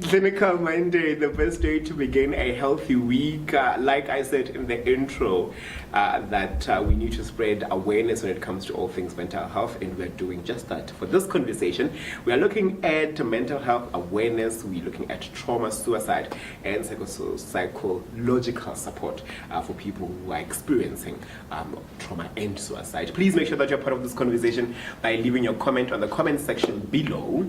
Clinical Monday, the best day to begin a healthy week. Like I said in the intro, that we need to spread awareness when it comes to all things mental health, and we're doing just that. For this conversation, we are looking at mental health awareness, we're looking at trauma, suicide, and psychological support for people who are experiencing trauma and suicide. Please make sure that you're part of this conversation by leaving your comment on the comment section below.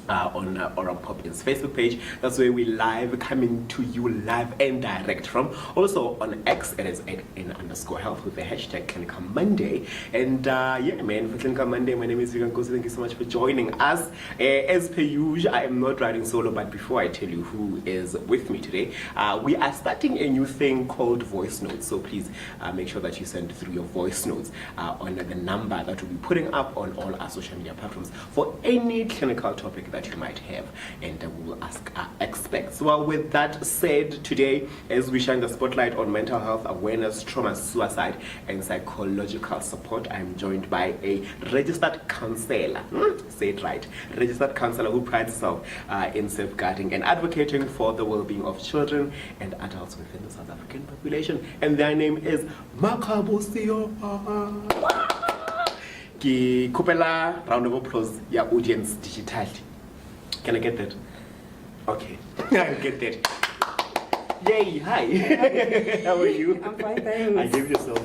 On Oral Pop's Facebook page. That's where we live coming to you live and direct from. Also on X, it is @n_health with the hashtag Clinical Monday. And yeah, man, for Clinical Monday, my name is Nkosi. Thank you so much for joining us. As per usual, I am not riding solo, but before I tell you who is with me today, we are starting a new thing called voice notes. So please make sure that you send through your voice notes on the number that we'll be putting up on all our social media platforms for any clinical topic that you might have, and we will ask our experts. Well, with that said, today, as we shine the spotlight on mental health awareness, trauma, suicide, and psychological support, I'm joined by a registered counselor. Say it right. Registered counselor who prides herself in safeguarding and advocating for the well-being of children and adults within the South African population. And their name is Makgabo Seopa. Ki kupela round of applause, ya audience digital. Can I get that? Okay, I'll get that. Yay, hi. How are you? I'm fine, thanks. I gave yourself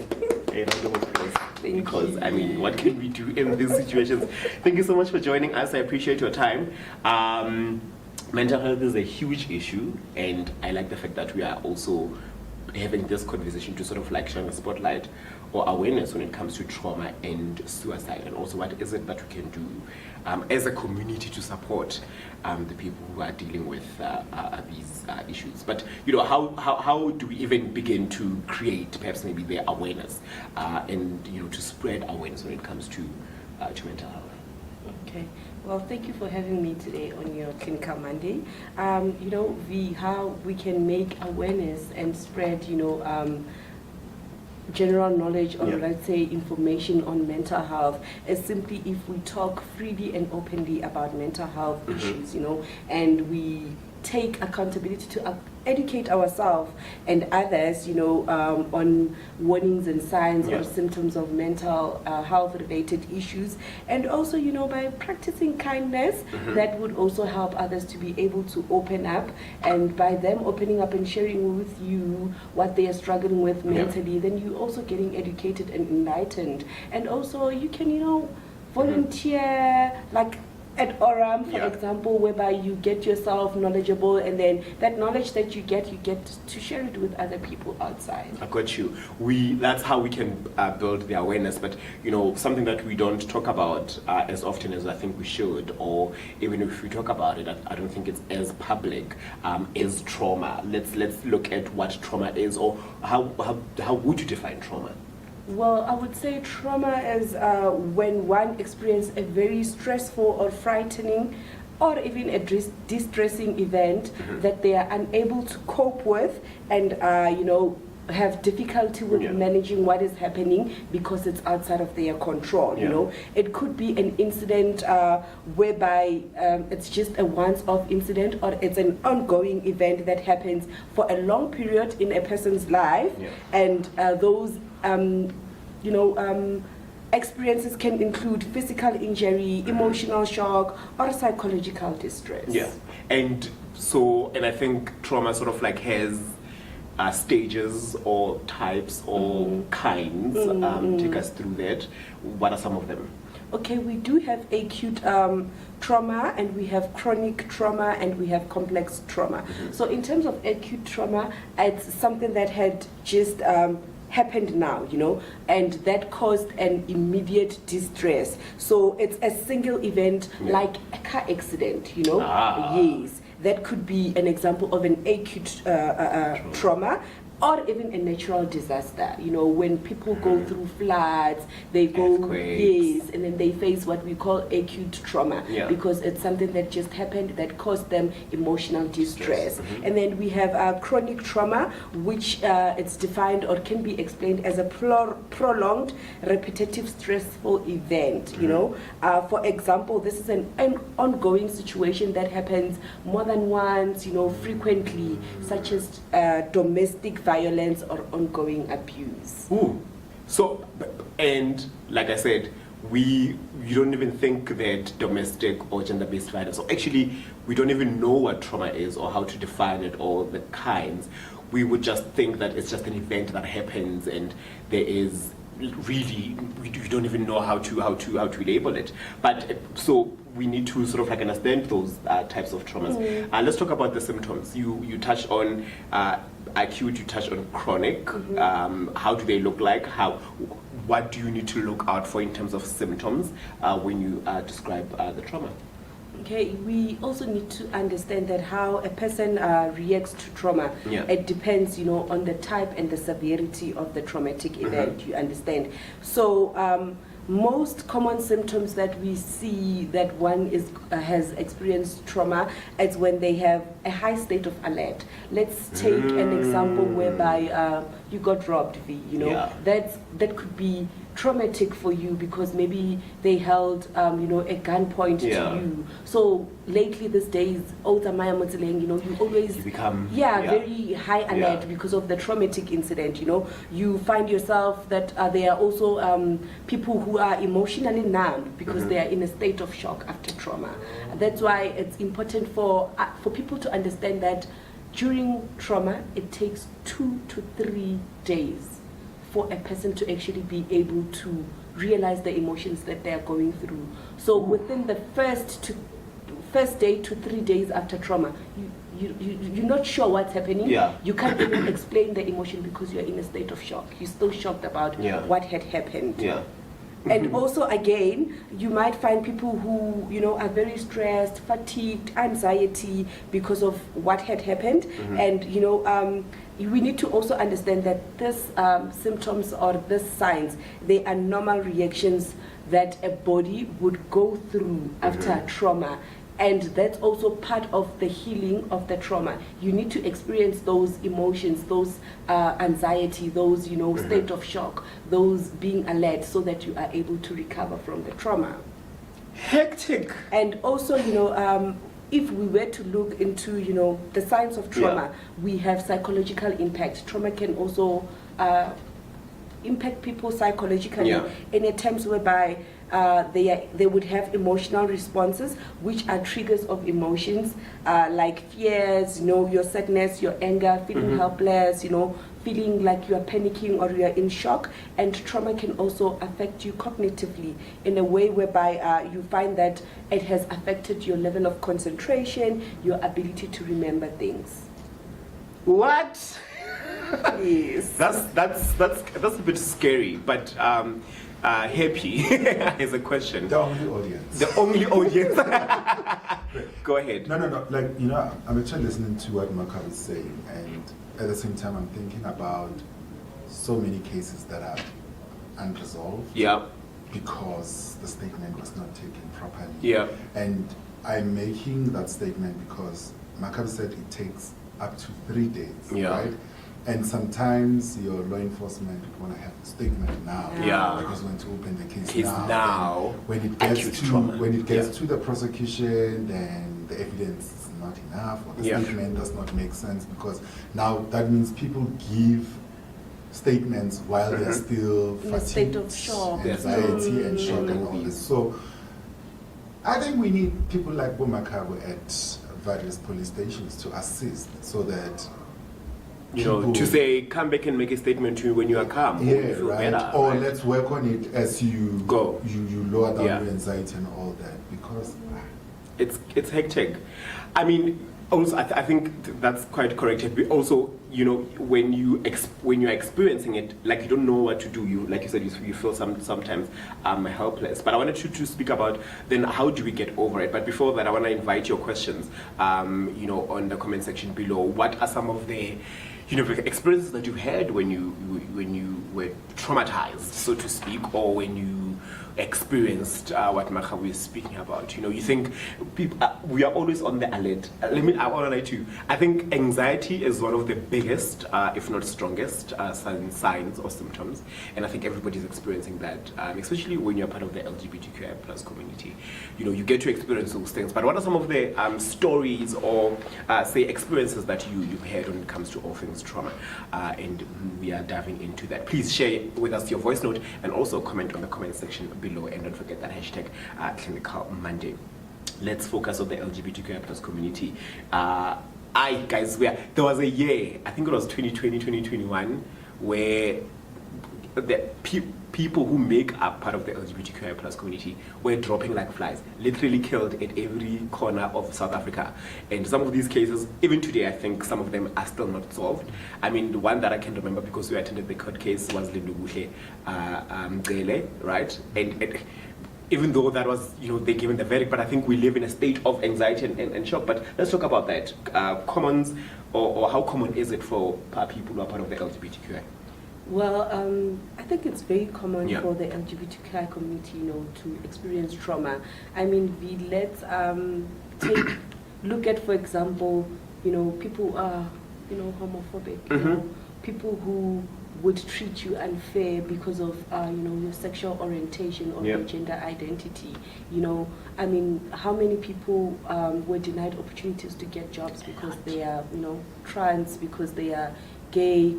a round of applause. Because, I mean, what can we do in these situations? Thank you so much for joining us. I appreciate your time. Mental health is a huge issue, and I like the fact that we are also having this conversation to sort of like shine a spotlight or awareness when it comes to trauma and suicide, and also what is it that we can do as a community to support the people who are dealing with these issues. But you know, how do we even begin to create perhaps maybe the awareness and you know, to spread awareness when it comes to mental health? Okay. Well, thank you for having me today on your Clinical Monday. You know, how we can make awareness and spread, you know, general knowledge or let's say information on mental health is simply if we talk freely and openly about mental health issues, you know, and we take accountability to educate ourselves and others, you know, on warnings and signs or symptoms of mental health related issues, and also, you know, by practicing kindness, that would also help others to be able to open up, and by them opening up and sharing with you what they are struggling with mentally, then you're also getting educated and enlightened, and also you can, you know, volunteer like at Oram, for example, whereby you get yourself knowledgeable, and then that knowledge that you get to share it with other people outside. I got you. That's how we can build the awareness, but you know, something that we don't talk about as often as I think we should, or even if we talk about it, I don't think it's as public, is trauma. Let's look at what trauma is, or how would you define trauma? Well, I would say trauma is when one experiences a very stressful or frightening or even a distressing event that they are unable to cope with, and you know, have difficulty with managing what is happening because it's outside of their control. You know, it could be an incident whereby it's just a once-off incident, or it's an ongoing event that happens for a long period in a person's life, and those you know, experiences can include physical injury, emotional shock, or psychological distress. Yeah, and I think trauma sort of like has stages or types or kinds. Take us through that. What are some of them? Okay, we do have acute trauma, and we have chronic trauma, and we have complex trauma. So in terms of acute trauma, it's something that had just happened now, you know, and that caused an immediate distress. So it's a single event like a car accident, you know. Yes, that could be an example of an acute trauma. or even a natural disaster. You know, when people go through floods, they go, yes, and then they face what we call acute trauma, because it's something that just happened that caused them emotional distress. And then we have chronic trauma, which it's defined or can be explained as a prolonged, repetitive, stressful event. You know, for example, this is an ongoing situation that happens more than once, you know, frequently, such as domestic violence or ongoing abuse. Ooh. So, and like I said, you don't even think that domestic or gender-based violence, so actually we don't even know what trauma is or how to define it or the kinds. We would just think that it's just an event that happens and there is really, we don't even know how to label it. But so we need to sort of like understand those types of traumas. Let's talk about the symptoms. You touched on acute, you touched on chronic. How do they look like? What do you need to look out for in terms of symptoms when you describe the trauma? Okay, we also need to understand that how a person reacts to trauma. It depends, you know, on the type and the severity of the traumatic event. You understand? So most common symptoms that we see that one has experienced trauma is when they have a high state of alert. Let's take an example whereby you got robbed, V. You know, that could be traumatic for you because maybe they held you know, a gunpoint to you. So lately these days, older Maya Motseleng, you know, you always become very high alert because of the traumatic incident. You know, you find yourself that there are also people who are emotionally numb because they are in a state of shock after trauma. That's why it's important for people to understand that during trauma it takes 2 to 3 days for a person to actually be able to realize the emotions that they are going through. So within the first day to 3 days after trauma, you're not sure what's happening. You can't even explain the emotion because you're in a state of shock. You're still shocked about what had happened. And also, again, you might find people who, you know, are very stressed, fatigued, anxiety because of what had happened. And, you know, we need to also understand that these symptoms or these signs, they are normal reactions that a body would go through after trauma. And that's also part of the healing of the trauma. You need to experience those emotions, those anxiety, those, you know, state of shock, those being alert, so that you are able to recover from the trauma. Hectic. And also, you know, if we were to look into, you know, the signs of trauma, we have psychological impact. Trauma can also impact people psychologically in a terms whereby they would have emotional responses, which are triggers of emotions like fears, you know, your sadness, your anger, feeling helpless, you know, feeling like you are panicking or you are in shock. And trauma can also affect you cognitively in a way whereby you find that it has affected your level of concentration, your ability to remember things. What? Yes. That's a bit scary, but happy is a question. The only audience. The only audience. Go ahead. No. Like, you know, I'm actually listening to what Makgabo is saying, and at the same time, I'm thinking about so many cases that are unresolved. Because the statement was not taken properly. And I'm making that statement because Makgabo said it takes up to 3 days, right? And sometimes your law enforcement want to have a statement now, because when to open the case now. When it gets to the prosecution, then the evidence is not enough, or the statement does not make sense, because now that means people give statements while they're still in a state of shock, anxiety and shock and all this. So I think we need people like Makgabo at various police stations to assist, so that you know, to say, come back and make a statement to you when you are calm. Or let's work on it as you go. You lower down your anxiety and all that, because it's hectic. I mean, also I think that's quite correct. But also, you know, when you're experiencing it, like you don't know what to do. You, like you said, you feel sometimes helpless. But I wanted to speak about then how do we get over it. But before that, I want to invite your questions. You know, on the comment section below. What are some of the the experiences that you had when you were traumatized, so to speak, or when you experienced what Makgabo is speaking about. You think people, we are always on the alert. I want to lie to you. I think anxiety is one of the biggest, if not strongest, signs or symptoms, and I think everybody's experiencing that, especially when you're part of the LGBTQI plus community. You get to experience those things. But what are some of the stories or say experiences that you've had when it comes to all things trauma? And we are diving into that. Please share with us your voice note and also comment on the comment section below, and don't forget that hashtag Clinical Monday. Let's focus on the LGBTQI plus community. Guys, there was a year, I think it was 2020, 2021, where the people who make up part of the LGBTQI plus community were dropping like flies, literally killed at every corner of South Africa. And some of these cases, even today, I think some of them are still not solved. I mean, the one that I can remember because we attended the court case was Lindubuhle Gele, right? And even though that was, they given the verdict, but I think we live in a state of anxiety and shock. But let's talk about that. Commons, or how common is it for people who are part of the LGBTQI? Well, I think it's very common for the LGBTQI community, to experience trauma. I mean, let's look at, for example, people who are, homophobic, people who would treat you unfair because of, your sexual orientation or your gender identity. I mean, how many people were denied opportunities to get jobs because they are, trans, because they are gay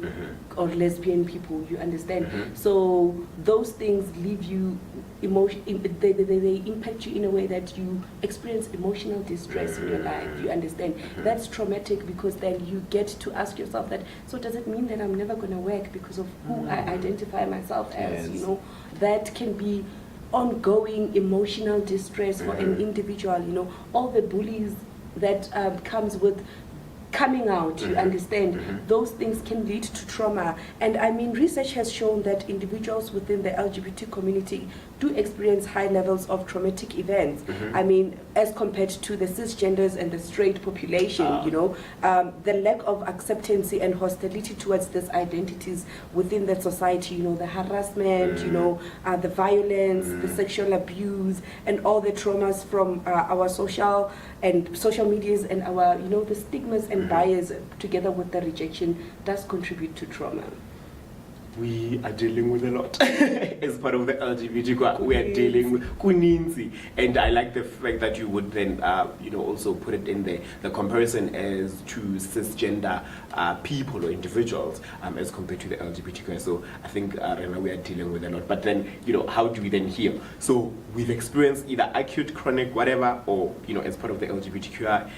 or lesbian people, you understand? So those things leave you they impact you in a way that you experience emotional distress in your life, you understand? That's traumatic, because then you get to ask yourself that, so does it mean that I'm never going to work because of who I identify myself as? That can be ongoing emotional distress for an individual. All the bullies that comes with coming out, you understand? Those things can lead to trauma. And I mean, research has shown that individuals within the LGBT community do experience high levels of traumatic events. I mean, as compared to the cisgenders and the straight population, the lack of acceptance and hostility towards these identities within the society, the harassment, the violence, the sexual abuse, and all the traumas from our social medias and our, the stigmas and bias together with the rejection does contribute to trauma. We are dealing with a lot as part of the LGBTQ. We are dealing with kuninzi, and I like the fact that you would then, also put it in the comparison as to cisgender people or individuals as compared to the LGBTQ. So I think right now we are dealing with a lot. But then, how do we then heal? So we've experienced either acute, chronic, whatever, or as part of the LGBTQI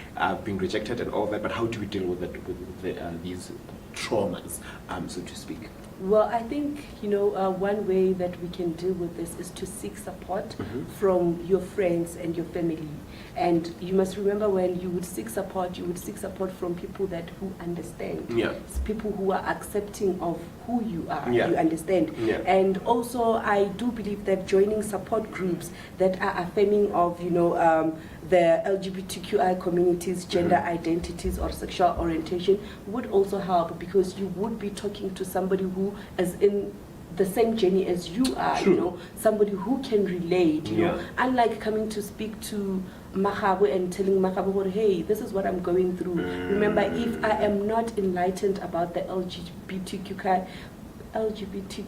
being rejected and all that. But how do we deal with it, with these traumas, so to speak? Well, I think, one way that we can deal with this is to seek support from your friends and your family. And you must remember, when you would seek support from people who understand. It's people who are accepting of who you are, you understand? And also, I do believe that joining support groups that are affirming of, the LGBTQI community's gender identities or sexual orientation would also help, because you would be talking to somebody who is in the same journey as you are, somebody who can relate, unlike coming to speak to Makgabo and telling Makgabo, hey, this is what I'm going through. Remember, if I am not enlightened about the LGBTQI community,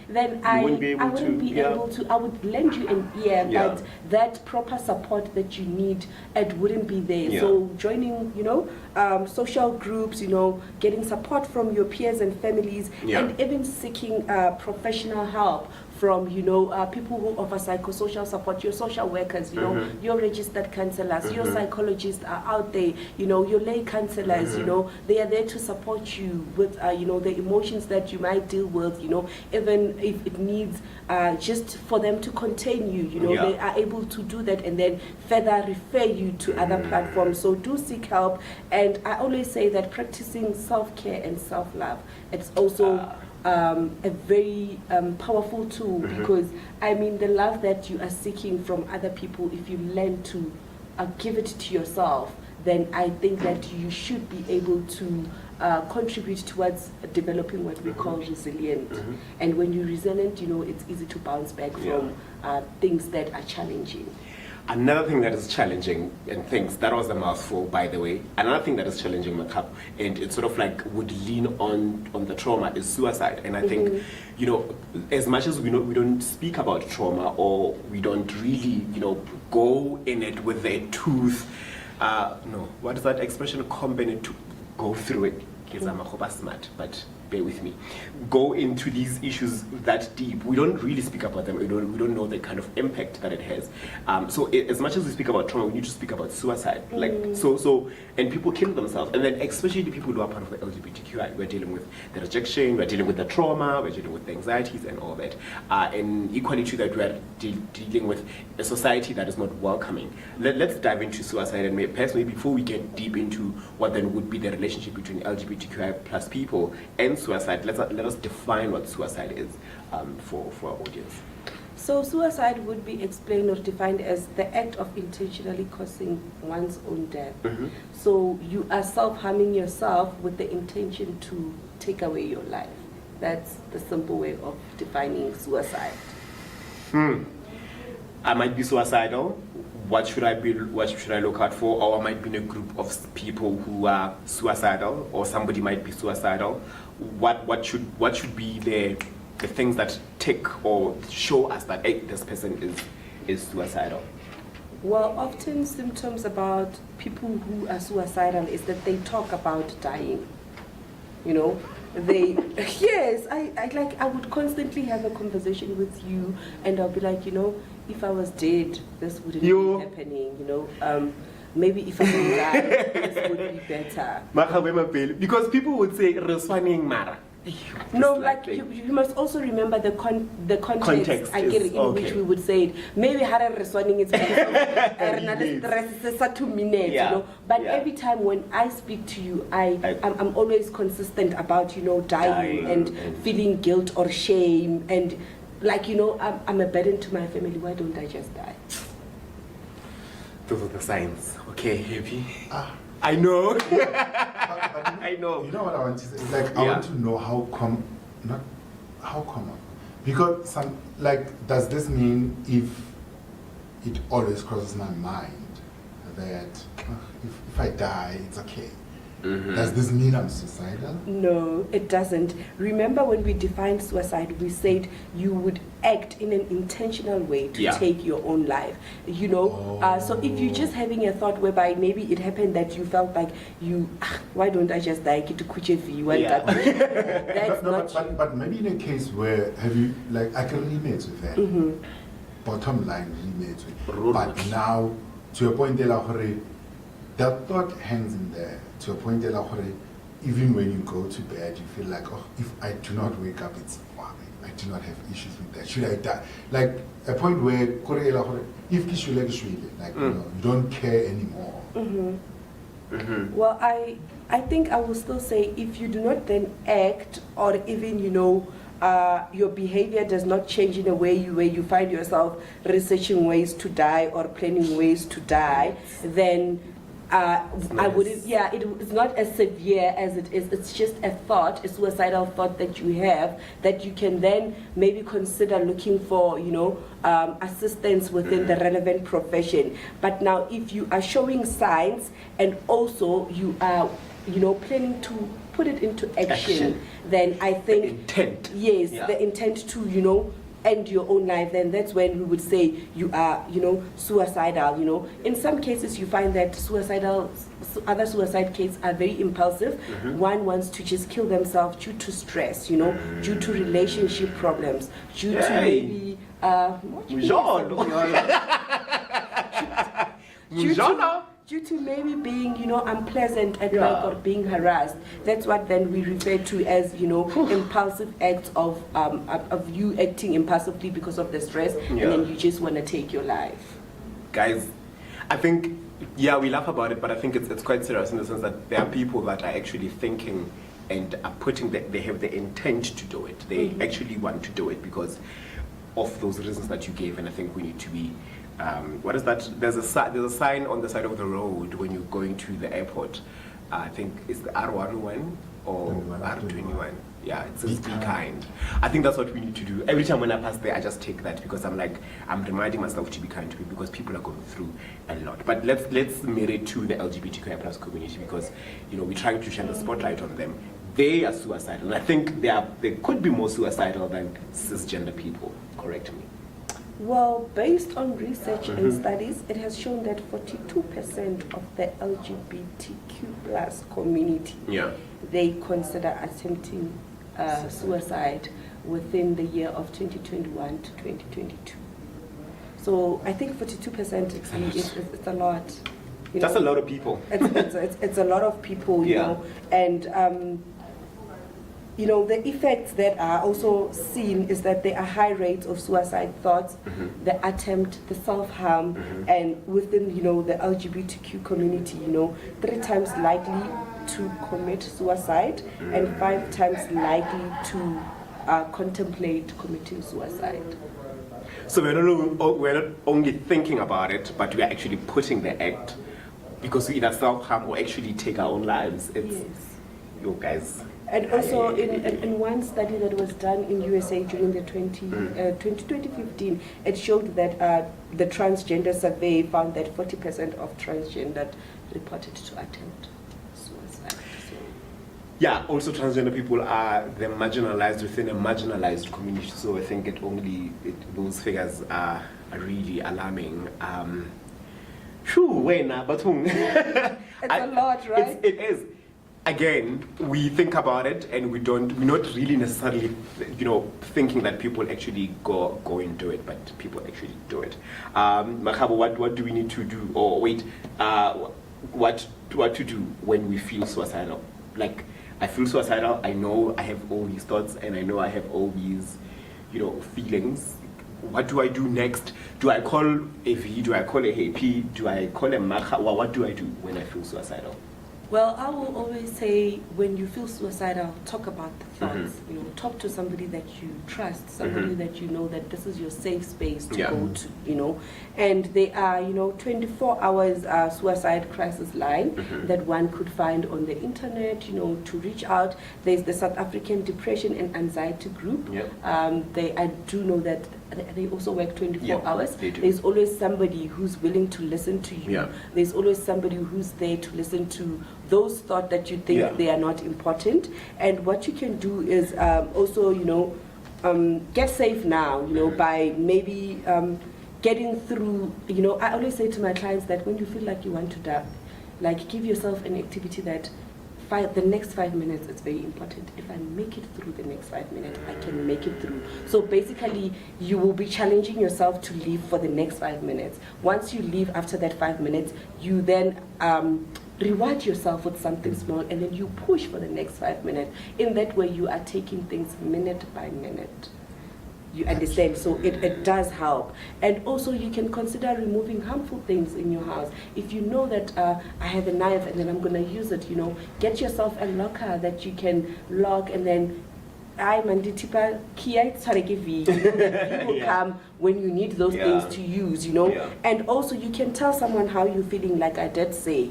then I wouldn't be able to, I would lend you an ear, but that proper support that you need, it wouldn't be there. So joining, social groups, getting support from your peers and families, and even seeking professional help from, people who offer psychosocial support, your social workers, your registered counselors, your psychologists are out there, your lay counselors, they are there to support you with, the emotions that you might deal with, even if it needs just for them to contain you, they are able to do that and then further refer you to other platforms. So do seek help. And I always say that practicing self-care and self-love, it's also a very powerful tool, because I mean, the love that you are seeking from other people, if you learn to give it to yourself, then I think that you should be able to contribute towards developing what we call resilient. And when you're resilient, it's easy to bounce back from things that are challenging. Another thing that is challenging, and things, that was a mouthful, by the way. Another thing that is challenging, Makgabo, and it sort of like would lean on the trauma, is suicide. And I think, as much as we don't speak about trauma, or we don't really, go in it with a tooth, what is that expression? Combine to go through it. I'm smart, but bear with me. Go into these issues that deep. We don't really speak about them. We don't know the kind of impact that it has. So as much as we speak about trauma, we need to speak about suicide. And people kill themselves. And then especially the people who are part of the LGBTQI, we're dealing with the rejection, we're dealing with the trauma, we're dealing with the anxieties and all that. And equally to that, we're dealing with a society that is not welcoming. Let's dive into suicide, and personally, before we get deep into what then would be the relationship between LGBTQI plus people and suicide, let us define what suicide is for our audience. So suicide would be explained or defined as the act of intentionally causing one's own death. So you are self-harming yourself with the intention to take away your life. That's the simple way of defining suicide. I might be suicidal. What should I look out for? Or I might be in a group of people who are suicidal, or somebody might be suicidal. What should be the things that tick or show us that, hey, this person is suicidal? Well, often symptoms about people who are suicidal is that they talk about dying. Yes, I would constantly have a conversation with you, and I'll be like, if I was dead, this wouldn't be happening, maybe if I would die, this would be better. Because people would say, "Reswaning mara." No, like you must also remember the context I get in which we would say it. Maybe hara responding is because 2 minutes, But every time when I speak to you, I'm always consistent about dying and feeling guilt or shame, and I'm a burden to my family. Why don't I just die? Those are the signs. Okay, happy. I know. I know. You know what I want to say? I want to know how common. Because does this mean if it always crosses my mind that if I die, it's okay? Does this mean I'm suicidal? No, it doesn't. Remember when we defined suicide, we said you would act in an intentional way to take your own life. So if you're just having a thought whereby maybe it happened that you felt like why don't I just die? That's not but maybe in a case where I can relate with that. Bottom line relate with. But now to a point that thought hangs in there to a point that even when you go to bed, you feel like, if I do not wake up, it's fine. I do not have issues with that. Should I die? Like a point where if you don't care anymore. Well, I think I will still say if you do not then act, or even your behavior does not change in a way where you find yourself researching ways to die or planning ways to die, then I wouldn't. It's not as severe as it is. It's just a thought, a suicidal thought that you have that you can then maybe consider looking for, assistance within the relevant profession. But now, if you are showing signs and also you are, planning to put it into action, then I think the intent. Yes, the intent to, end your own life, then that's when we would say you are, suicidal. In some cases, you find that other suicide cases are very impulsive. One wants to just kill themselves due to stress, due to relationship problems, due to maybe due to maybe being, unpleasant at night or being harassed. That's what then we refer to as, impulsive acts of you acting impulsively because of the stress, and then you just want to take your life. Guys, I think, we laugh about it, but I think it's quite serious in the sense that there are people that are actually thinking and are they have the intent to do it. They actually want to do it because of those reasons that you gave, and I think we need to be what is that? There's a sign on the side of the road when you're going to the airport. I think it's the R101 or R21. Yeah, it says be kind. I think that's what we need to do. Every time when I pass there, I just take that because I'm reminding myself to be kind to people because people are going through a lot. But let's mirror it to the LGBTQI plus community because we're trying to shine the spotlight on them. They are suicidal, and I think they could be more suicidal than cisgender people. Correct me. Well, based on research and studies, it has shown that 42% of the LGBTQ plus community, they consider attempting suicide within the year of 2021 to 2022. So I think 42% it's a lot. That's a lot of people. It's a lot of people, you know, and the effects that are also seen is that there are high rates of suicide thoughts, the attempt, the self-harm, and within, the LGBTQ community, 3 times likely to commit suicide and 5 times likely to contemplate committing suicide. So we're not only thinking about it, but we're actually putting the act because we either self-harm or actually take our own lives. It's you guys. And also in one study that was done in USA during the 2015, it showed that the transgender survey found that 40% of transgender reported to attempt suicide. So. Yeah, also transgender people are the marginalized within a marginalized community, so I think those figures are really alarming. It's a lot, right? It is. Again, we think about it and we're not really necessarily, thinking that people actually go and do it, but people actually do it. Makgabo, what do we need to do? Or wait, what to do when we feel suicidal? Like, I feel suicidal, I know I have all these thoughts and I know I have all these, feelings. What do I do next? Do I call a V? Do I call a HP? Do I call a Makgabo? What do I do when I feel suicidal? Well, I will always say when you feel suicidal, talk about the thoughts. Talk to somebody that you trust, somebody that you know that this is your safe space to go to. And there are 24 hours suicide crisis line that one could find on the internet. To reach out. There's the South African Depression and Anxiety Group. I do know that they also work 24 hours. There's always somebody who's willing to listen to you. There's always somebody who's there to listen to those thoughts that you think they are not important. And what you can do is also, get safe now, by maybe getting through, I always say to my clients that when you feel like you want to die, give yourself an activity that the next 5 minutes is very important. If I make it through the next 5 minutes, I can make it through. So basically, you will be challenging yourself to live for the next 5 minutes. Once you leave after that 5 minutes, you then reward yourself with something small, and then you push for the next 5 minutes. In that way, you are taking things minute by minute. You understand? So it does help. And also you can consider removing harmful things in your house. If you know that I have a knife and then I'm going to use it, get yourself a locker that you can lock, and then will come when you need those things to use, And also you can tell someone how you're feeling, like I did say,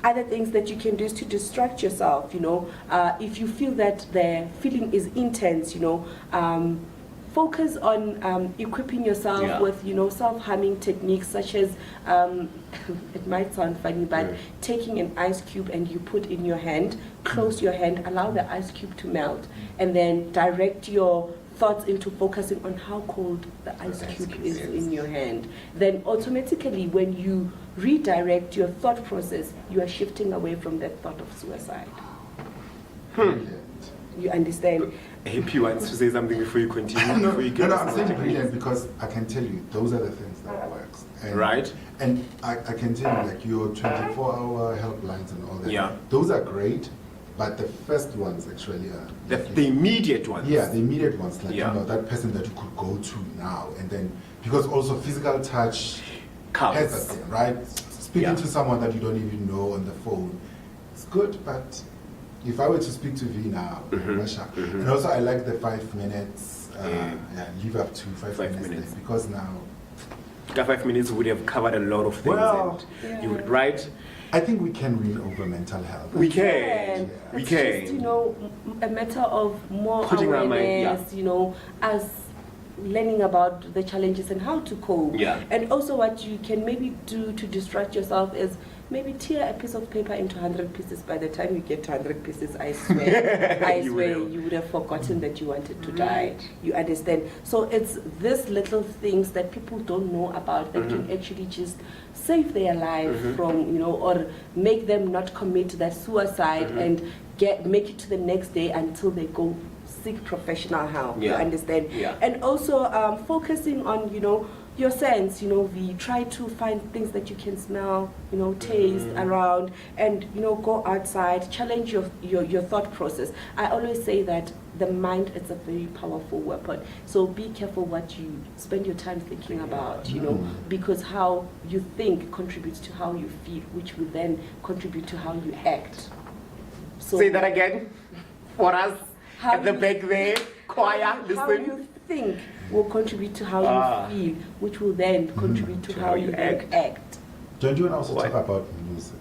Other things that you can do is to distract yourself, If you feel that the feeling is intense, focus on equipping yourself with, self-harming techniques such as, it might sound funny, but taking an ice cube and you put in your hand, close your hand, allow the ice cube to melt, and then direct your thoughts into focusing on how cold the ice cube is in your hand. Then automatically, when you redirect your thought process, you are shifting away from that thought of suicide. You understand? HP wants to say something before you continue. No, I'm saying brilliant because I can tell you those are the things that works. And, right. And I can tell you, your 24-hour helplines and all that. Those are great, but the first ones actually are the immediate ones. Yeah, the immediate ones, that person that you could go to now, and then because also physical touch has a thing, right? Speaking to someone that you don't even know on the phone, it's good, but if I were to speak to V now, and also I like the 5 minutes, leave up to 5 minutes. Because now 5 minutes would have covered a lot of things. Well, and you would, right? I think we can win over mental health. We can. We It's can. just, you know, a matter of more Putting our awareness, mind, you know, as learning about the challenges and how to cope. Yeah. And also what you can maybe do to distract yourself is maybe tear a piece of paper into 100 pieces. By the time you get to 100 pieces, I swear, you would have forgotten that you wanted to die. You understand? So it's these little things that people don't know about that can actually just save their life from, you know, or make them not commit that suicide and make it to the next day until they go seek professional help. You understand? And also focusing on, you know, your sense, you know, we try to find things that you can smell, you know, taste around, and, you know, go outside, challenge your thought process. I always say that the mind is a very powerful weapon. So be careful what you spend your time thinking about, you know, because how you think contributes to how you feel, which will then contribute to how you act. So say that again for us at the you- back there. Choir, how listen. you think will contribute to how you feel, which will then contribute to how you act. Don't you want to also talk about music?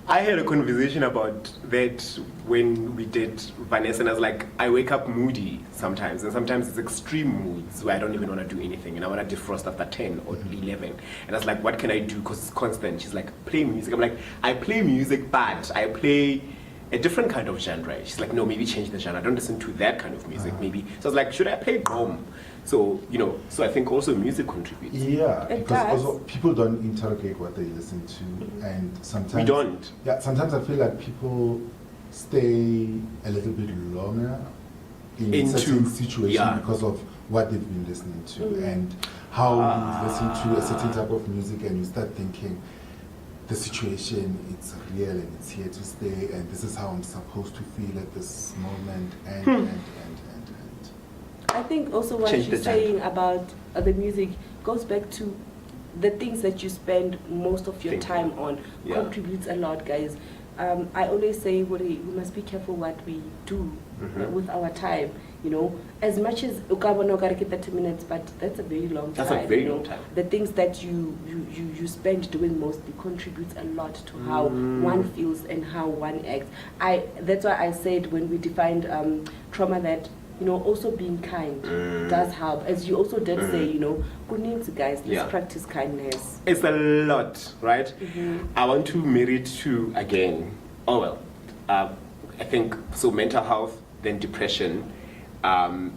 I had a conversation about that when we did Vanessa, and I was like, I wake up moody sometimes, and sometimes it's extreme moods where I don't even want to do anything, and I want to defrost after 10 or 11. And I was like, what can I do? Because it's constant. She's like, play music. I'm like, I play music, but I play a different kind of genre. She's like, no, maybe change the genre. I don't listen to that kind of music, maybe. So I was like, should I play bomb? So, you know, so I think also music contributes. Yeah, It because does. also people don't interrogate what they listen to, and sometimes We don't. Yeah, sometimes I feel like people stay a little bit longer in certain situations because of what they've been listening to, and how you listen to a certain type of music, and you start thinking, the situation, it's real and it's here to stay, and this is how I'm supposed to feel at this moment, and. I think also what Change the she's saying about the music goes back to the things that you spend most of your time on contributes a lot, guys. I always say we must be careful what we do with our time. You know, as much as 30 minutes, but that's a very long time. That's a very long time. The things that you spend doing mostly contributes a lot to how one feels and how one acts. That's why I said when we defined trauma that, you know, also being kind does help. As you also did say, you know, good news, guys, let's practice kindness. It's a lot, right? I want to marry it to, again, I think, so mental health, then depression, the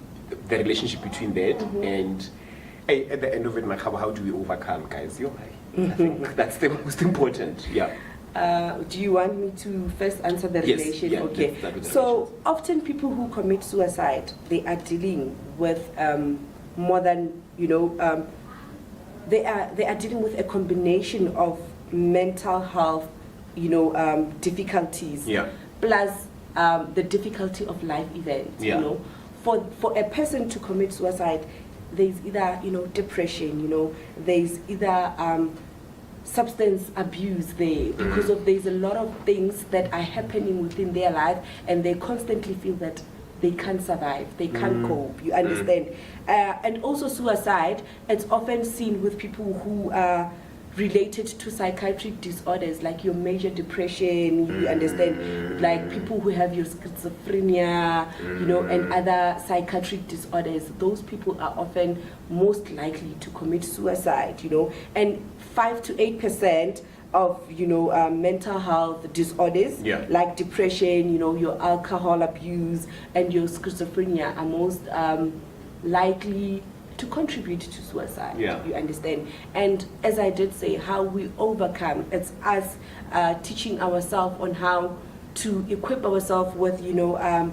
relationship between that, and at the end of it, Makgabo, how do we overcome, guys? I think that's the most important, Do you want me to first answer the Yes, relation? yeah, Okay. let's start with the So often people who commit suicide, they are dealing with more than, you know, they are dealing with a combination of mental health, you know, difficulties, plus the difficulty of life events. You know, for a person to commit suicide, there's either, you know, depression. You know, there's either substance abuse there, because of there's a lot of things that are happening within their life, and they constantly feel that they can't survive, they can't cope. You understand? And also suicide, it's often seen with people who are related to psychiatric disorders, like your major depression, you understand, like people who have your schizophrenia, you know, and other psychiatric disorders. Those people are often most likely to commit suicide, you know, and 5 to 8% of, you know, mental health disorders, like depression, you know, your alcohol abuse and your schizophrenia are most likely to contribute to suicide. You understand? And as I did say, how we overcome, it's us teaching ourselves on how to equip ourselves with, you know,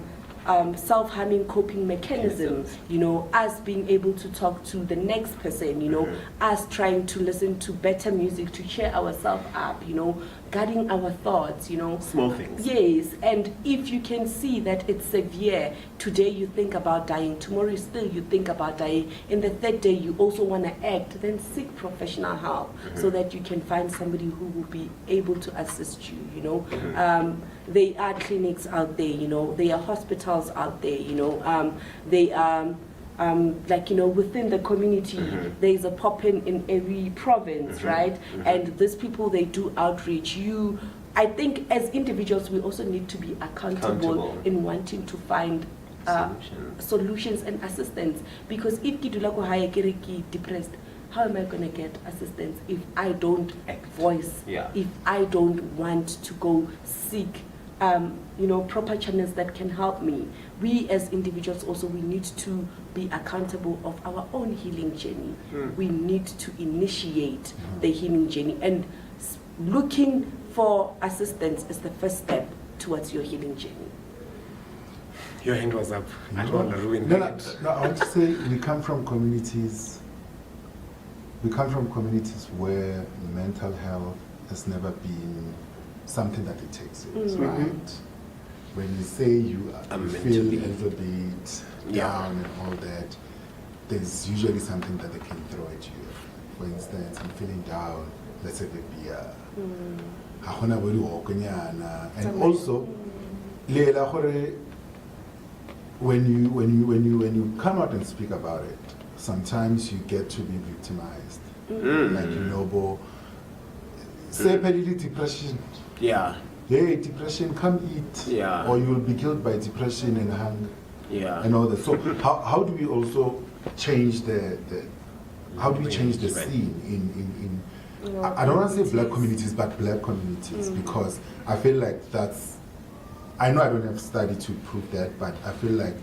self-harming coping mechanisms, you know, us being able to talk to the next person, you know, us trying to listen to better music to cheer ourselves up, you know, guarding our thoughts, you know. Small things. Yes, and if you can see that it's severe, today you think about dying, tomorrow still you think about dying, in the third day you also want to act, then seek professional help so that you can find somebody who will be able to assist you, you know. There are clinics out there, you know, there are hospitals out there, you know, there are like, within the community, there is a pop-in in every province, right? And these people, they do outreach. I think as individuals, we also need to be accountable in wanting to find solutions and assistance. Because if Kidulako Hayakiriki depressed, how am I going to get assistance if I don't voice, if I don't want to go seek proper channels that can help me? We as individuals also, we need to be accountable of our own healing journey. We need to initiate the healing journey, and looking for assistance is the first step towards your healing journey. Your hand was up. I don't want to ruin No, that. I want to say we come from communities where mental health has never been something that it takes it, right? When you say you feel a little bit down and all that, there's usually something that they can throw at you. For instance, I'm feeling down, let's say beer. And also, when you come out and speak about it, sometimes you get to be victimized. Like say depression. Hey, depression, come eat. Or you will be killed by depression and hunger. And all that. So how do we also change the scene in I don't want to say black communities, but black communities, because I feel like I know I don't have study to prove that, but I feel like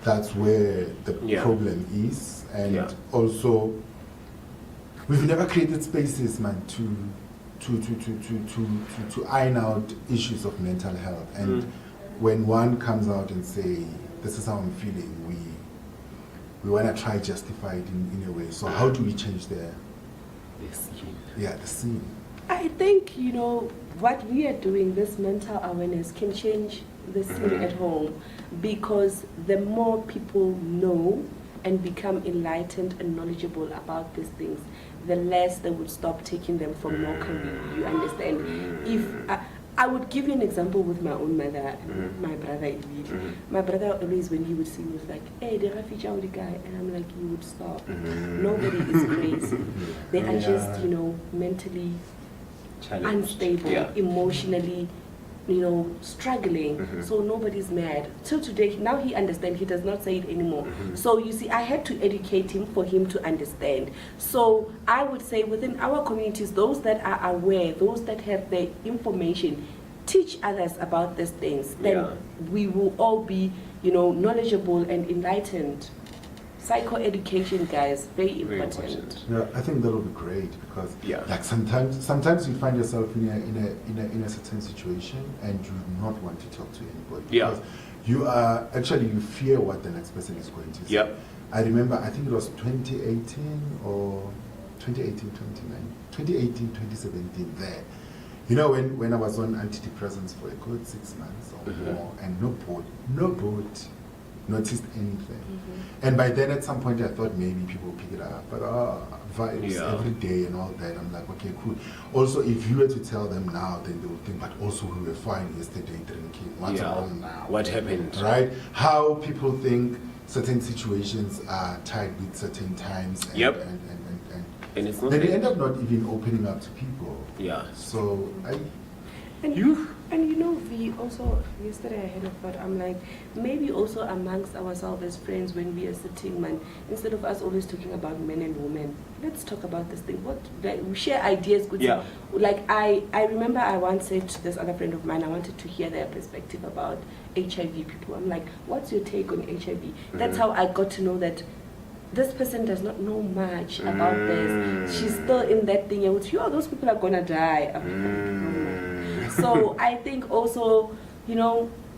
that's where the problem is. And also, we've never created spaces, man, to iron out issues of mental health. And when one comes out and say, this is how I'm feeling, we want to try justify it in a way. So how do we change the scene? The scene. I think, what we are doing, this mental awareness, can change the scene at home, because the more people know and become enlightened and knowledgeable about these things, the less they would stop taking them for mockery. You understand? If I would give you an example with my own mother, my brother. My brother always, when he would see me, was like, "Hey, the refugee guy," and I'm like, "You would stop. Nobody is crazy. They are just, mentally unstable, emotionally, struggling. So nobody's mad." Till today, now he understands. He does not say it anymore. So you see, I had to educate him for him to understand. So I would say within our communities, those that are aware, those that have the information, teach others about these things. Then we will all be, knowledgeable and enlightened. Psycho-education, guys, very important. Yeah, I think that would be great, because like sometimes you find yourself in a certain situation and you do not want to talk to anybody, because you fear what the next person is going to say. I remember, I think it was 2018 or 2017 there. When I was on antidepressants for a good 6 months or more, and nobody noticed anything. And by then, at some point, I thought maybe people pick it up, but vibes every day and all that. I'm like, okay, cool. Also, if you were to tell them now, then they would think, but also we were fine yesterday drinking. What's wrong now? What happened? Right? How people think certain situations are tied with certain times. And it's not then they end up not even opening up to people. So we also, yesterday I had a thought, I'm like, maybe also amongst ourselves as friends, when we are sitting, man, instead of us always talking about men and women, let's talk about this thing. We share ideas. Like, I remember I once said to this other friend of mine, I wanted to hear their perspective about HIV people. I'm like, what's your take on HIV? That's how I got to know that this person does not know much about this. She's still in that thing. Those people are gonna die. So I think also,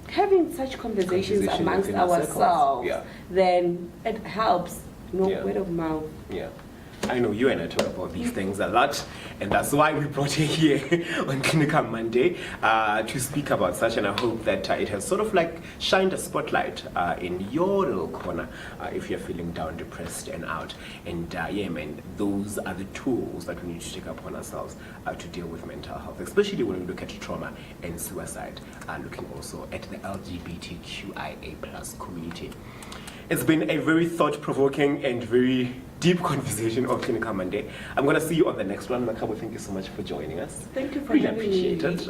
having such conversations amongst ourselves, then it helps. Word of mouth. I know you and I talk about these things a lot, and that's why we brought you here on Clinical Monday to speak about such, and I hope that it has sort of like shined a spotlight in your little corner if you're feeling down, depressed, and out. And man, those are the tools that we need to take upon ourselves to deal with mental health, especially when we look at trauma and suicide, looking also at the LGBTQIA+ community. It's been a very thought-provoking and very deep conversation of Clinical Monday. I'm going to see you on the next one. Makgabo, thank you so much for joining us. Thank you for really having appreciate me. it.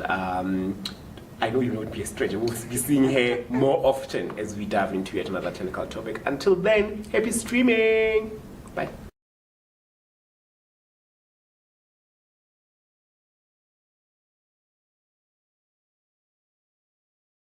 I know you won't be a stranger. We'll be seeing her more often as we dive into yet another clinical topic. Until then, happy streaming. Bye.